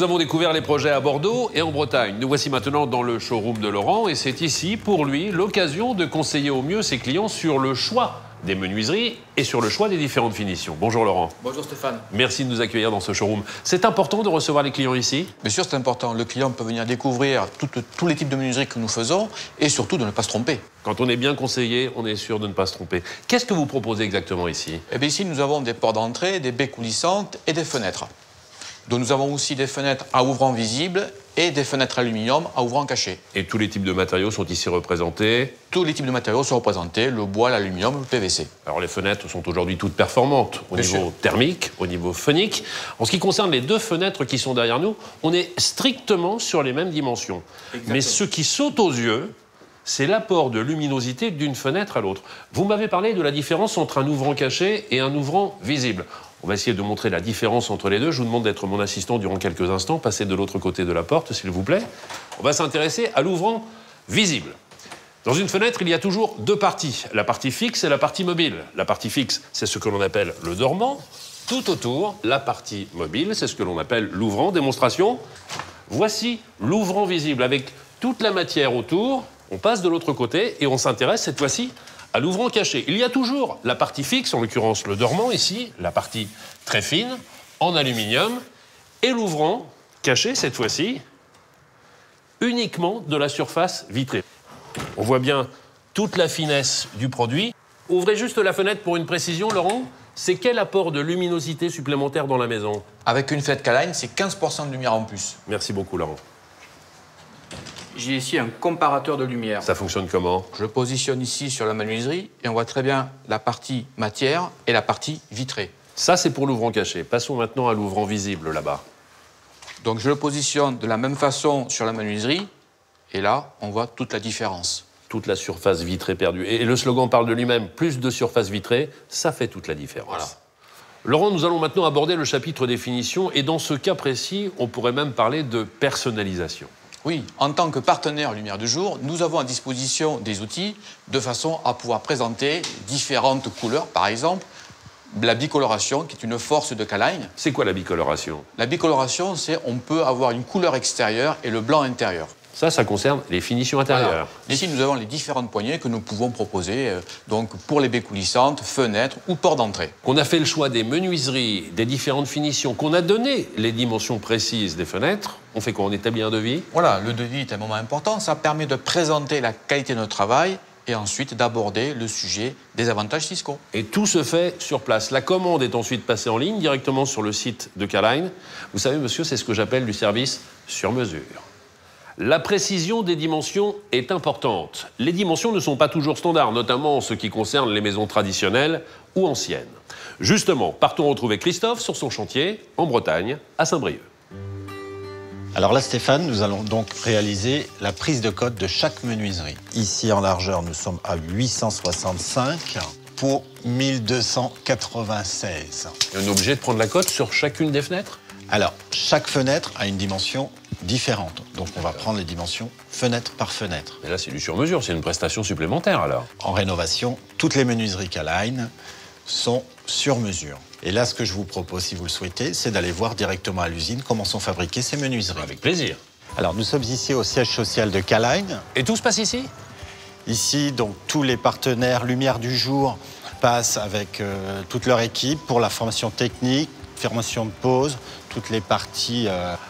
nous avons découvert les projets à Bordeaux et en Bretagne. Nous voici maintenant dans le showroom de Laurent et c'est ici, pour lui, l'occasion de conseiller au mieux ses clients sur le choix des menuiseries et sur le choix des différentes finitions. Bonjour Laurent. Bonjour Stéphane. Merci de nous accueillir dans ce showroom. C'est important de recevoir les clients ici? Bien sûr, c'est important. Le client peut venir découvrir tous les types de menuiseries que nous faisons et surtout de ne pas se tromper. Quand on est bien conseillé, on est sûr de ne pas se tromper. Qu'est-ce que vous proposez exactement ici? Eh bien, ici, nous avons des portes d'entrée, des baies coulissantes et des fenêtres. Donc, nous avons aussi des fenêtres à ouvrant visible et des fenêtres aluminium à ouvrant caché. Et tous les types de matériaux sont ici représentés? Tous les types de matériaux sont représentés, le bois, l'aluminium, le PVC. Alors les fenêtres sont aujourd'hui toutes performantes au niveau thermique, au niveau phonique. En ce qui concerne les deux fenêtres qui sont derrière nous, on est strictement sur les mêmes dimensions. Exactement. Mais ce qui saute aux yeux, c'est l'apport de luminosité d'une fenêtre à l'autre. Vous m'avez parlé de la différence entre un ouvrant caché et un ouvrant visible. On va essayer de montrer la différence entre les deux. Je vous demande d'être mon assistant durant quelques instants. Passez de l'autre côté de la porte, s'il vous plaît. On va s'intéresser à l'ouvrant visible. Dans une fenêtre, il y a toujours deux parties. La partie fixe et la partie mobile. La partie fixe, c'est ce que l'on appelle le dormant. Tout autour, la partie mobile, c'est ce que l'on appelle l'ouvrant. Démonstration. Voici l'ouvrant visible avec toute la matière autour. On passe de l'autre côté et on s'intéresse cette fois-ci à l'ouvrant caché. Il y a toujours la partie fixe, en l'occurrence le dormant ici, la partie très fine, en aluminium, et l'ouvrant caché, cette fois-ci, uniquement de la surface vitrée. On voit bien toute la finesse du produit. Ouvrez juste la fenêtre pour une précision, Laurent. C'est quel apport de luminosité supplémentaire dans la maison? Avec une fenêtre K-Line, c'est 15% de lumière en plus. Merci beaucoup, Laurent. J'ai ici un comparateur de lumière. Ça fonctionne comment? Je le positionne ici sur la menuiserie et on voit très bien la partie matière et la partie vitrée. Ça, c'est pour l'ouvrant caché. Passons maintenant à l'ouvrant visible, là-bas. Donc je le positionne de la même façon sur la menuiserie et là, on voit toute la différence. Toute la surface vitrée perdue. Et le slogan parle de lui-même. Plus de surface vitrée, ça fait toute la différence. Voilà. Laurent, nous allons maintenant aborder le chapitre des finitions. Et dans ce cas précis, on pourrait même parler de personnalisation. Oui, en tant que partenaire Lumière du Jour, nous avons à disposition des outils de façon à pouvoir présenter différentes couleurs. Par exemple, la bicoloration, qui est une force de K-Line. C'est quoi la bicoloration? La bicoloration, c'est on peut avoir une couleur extérieure et le blanc intérieur. Ça concerne les finitions intérieures. Voilà. Ici, nous avons les différentes poignées que nous pouvons proposer donc pour les baies coulissantes, fenêtres ou portes d'entrée. On a fait le choix des menuiseries, des différentes finitions, qu'on a donné les dimensions précises des fenêtres. On fait quoi? On établit un devis? Voilà, le devis est un moment important. Ça permet de présenter la qualité de notre travail et ensuite d'aborder le sujet des avantages fiscaux. Et tout se fait sur place. La commande est ensuite passée en ligne directement sur le site de K-Line. Vous savez, monsieur, c'est ce que j'appelle du service sur mesure. La précision des dimensions est importante. Les dimensions ne sont pas toujours standards, notamment en ce qui concerne les maisons traditionnelles ou anciennes. Justement, partons retrouver Christophe sur son chantier en Bretagne, à Saint-Brieuc. Alors là, Stéphane, nous allons donc réaliser la prise de cote de chaque menuiserie. Ici, en largeur, nous sommes à 865 pour 1296. Et on est obligé de prendre la cote sur chacune des fenêtres? Alors, chaque fenêtre a une dimension différente. Donc, on va prendre les dimensions fenêtre par fenêtre. Mais là, c'est du sur-mesure, c'est une prestation supplémentaire, alors. En rénovation, toutes les menuiseries K-Line sont sur mesure. Et là, ce que je vous propose, si vous le souhaitez, c'est d'aller voir directement à l'usine comment sont fabriquées ces menuiseries. Avec plaisir. Alors, nous sommes ici au siège social de K-Line. Et tout se passe ici? Ici, donc, tous les partenaires Lumière du Jour passent avec toute leur équipe pour la formation technique, formation de pose, toutes les parties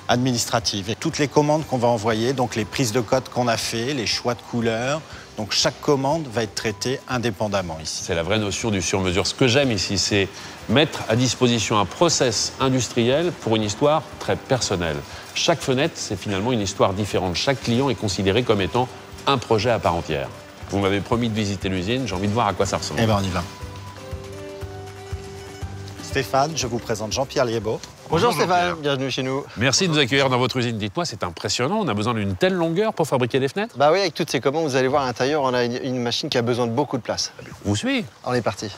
administratives. Et toutes les commandes qu'on va envoyer, donc les prises de code qu'on a fait, les choix de couleurs. Donc chaque commande va être traitée indépendamment ici. C'est la vraie notion du sur-mesure. Ce que j'aime ici, c'est mettre à disposition un process industriel pour une histoire très personnelle. Chaque fenêtre, c'est finalement une histoire différente. Chaque client est considéré comme étant un projet à part entière. Vous m'avez promis de visiter l'usine, j'ai envie de voir à quoi ça ressemble. Eh bien, on y va. Stéphane, je vous présente Jean-Pierre Liébaud. Bonjour Stéphane, bienvenue chez nous. Merci de nous accueillir dans votre usine. Dites-moi, c'est impressionnant, on a besoin d'une telle longueur pour fabriquer des fenêtres? Bah oui, avec toutes ces commandes, vous allez voir à l'intérieur, on a une machine qui a besoin de beaucoup de place. Vous suivez? On est parti.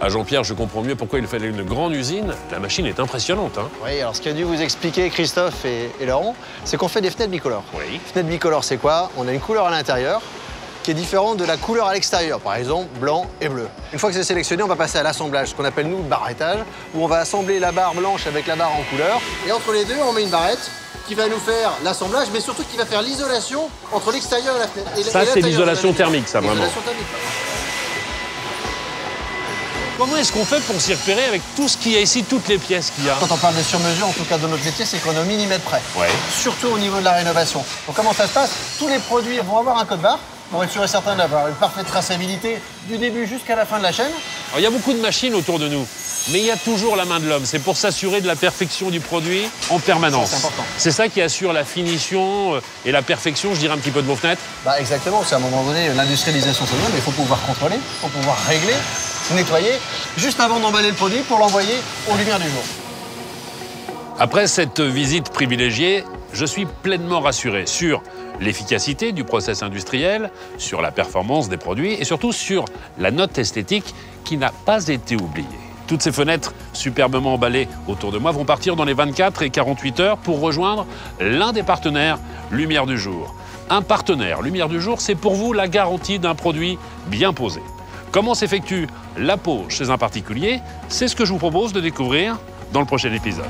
Ah Jean-Pierre, je comprends mieux pourquoi il fallait une grande usine. La machine est impressionnante, hein? Oui, alors ce qu'a dû vous expliquer Christophe et Laurent, c'est qu'on fait des fenêtres bicolores. Oui. Fenêtres bicolores, c'est quoi? On a une couleur à l'intérieur qui est différente de la couleur à l'extérieur, par exemple blanc et bleu. Une fois que c'est sélectionné, on va passer à l'assemblage, ce qu'on appelle nous le barrettage, où on va assembler la barre blanche avec la barre en couleur. Et entre les deux, on met une barrette qui va nous faire l'assemblage, mais surtout qui va faire l'isolation entre l'extérieur et la fenêtre. Ça, c'est l'isolation thermique, ça, vraiment. L'isolation thermique. Comment est-ce qu'on fait pour s'y repérer avec tout ce qu'il y a ici, toutes les pièces qu'il y a? Quand on parle de sur-mesure, en tout cas de notre métier, c'est qu'on est au millimètre près. Ouais. Surtout au niveau de la rénovation. Donc comment ça se passe? Tous les produits vont avoir un code barre pour être sûr et certain d'avoir une parfaite traçabilité du début jusqu'à la fin de la chaîne. Alors, il y a beaucoup de machines autour de nous, mais il y a toujours la main de l'homme. C'est pour s'assurer de la perfection du produit en permanence. C'est important. C'est ça qui assure la finition et la perfection, je dirais un petit peu de vos fenêtres. Bah exactement, c'est à un moment donné, l'industrialisation c'est bien, mais il faut pouvoir contrôler, il faut pouvoir régler, nettoyer, juste avant d'emballer le produit pour l'envoyer aux lumières du jour. Après cette visite privilégiée, je suis pleinement rassuré sur l'efficacité du process industriel, sur la performance des produits et surtout sur la note esthétique qui n'a pas été oubliée. Toutes ces fenêtres superbement emballées autour de moi vont partir dans les 24 et 48 heures pour rejoindre l'un des partenaires Lumière du Jour. Un partenaire Lumière du Jour, c'est pour vous la garantie d'un produit bien posé. Comment s'effectue la pose chez un particulier? C'est ce que je vous propose de découvrir dans le prochain épisode.